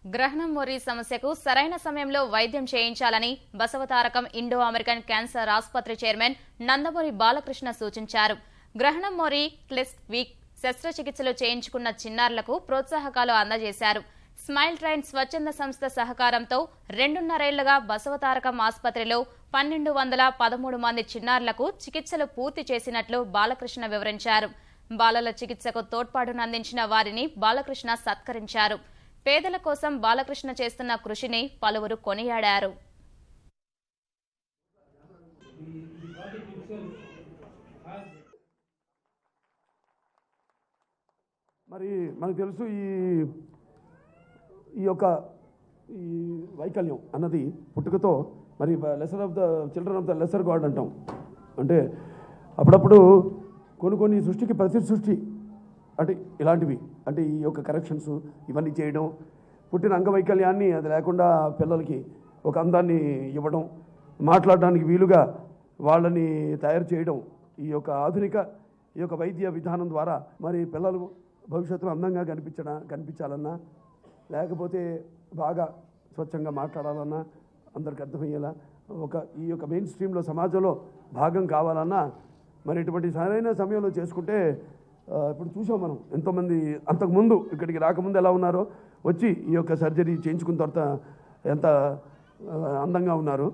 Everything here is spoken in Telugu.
గ్రహణం మొర్రి సమస్యకు సరైన సమయంలో వైద్యం చేయించాలని బసవతారకం ఇండో అమెరికన్ క్యాన్సర్ ఆసుపత్రి చైర్మన్ నందమూరి బాలకృష్ణ సూచించారు. గ్రహణం మొర్రి క్లెస్ట్ వీక్ శస్త్రచికిత్సలు చేయించుకున్న చిన్నారులకు ప్రోత్సాహకాలు అందజేశారు. స్మైల్ ట్రైన్ స్వచ్ఛంద సంస్థ సహకారంతో 2.5 ఏళ్లుగా బసవతారకం ఆసుపత్రిలో 1213 మంది చిన్నారులకు చికిత్సలు పూర్తి చేసినట్లు బాలకృష్ణ వివరించారు. బాలల చికిత్సకు తోడ్పాటునందించిన వారిని బాలకృష్ణ సత్కరించారు. పేదల కోసం బాలకృష్ణ చేస్తున్న కృషిని పలువురు కొనియాడారు. మరి మనకు తెలుసు ఈ యొక్క వైకల్యం అన్నది పుట్టుకతో మరి lesser of the children of the lesser God అంటాం. అంటే అప్పుడప్పుడు కొన్ని సృష్టికి ప్రతి సృష్టి అంటే ఇలాంటివి అంటే ఈ యొక్క కరెక్షన్స్ ఇవన్నీ చేయడం, పుట్టిన అంగవైకల్యాన్ని అది లేకుండా పిల్లలకి ఒక అందాన్ని ఇవ్వడం, మాట్లాడడానికి వీలుగా వాళ్ళని తయారు చేయడం, ఈ యొక్క ఆధునిక ఈ యొక్క వైద్య విధానం ద్వారా మరి పిల్లలు భవిష్యత్తులో అందంగా కనిపించాలన్నా, లేకపోతే బాగా స్వచ్ఛంగా మాట్లాడాలన్నా, అందరికి అర్థమయ్యేలా ఈ యొక్క మెయిన్ స్ట్రీమ్లో సమాజంలో భాగం కావాలన్నా మరి ఇటువంటి సరైన సమయంలో చేసుకుంటే ఇప్పుడు చూసాం మనం ఎంతోమంది అంతకుముందు ఇక్కడికి రాకముందు ఎలా ఉన్నారో వచ్చి ఈ యొక్క సర్జరీ చేయించుకున్న తర్వాత ఎంత అందంగా ఉన్నారు.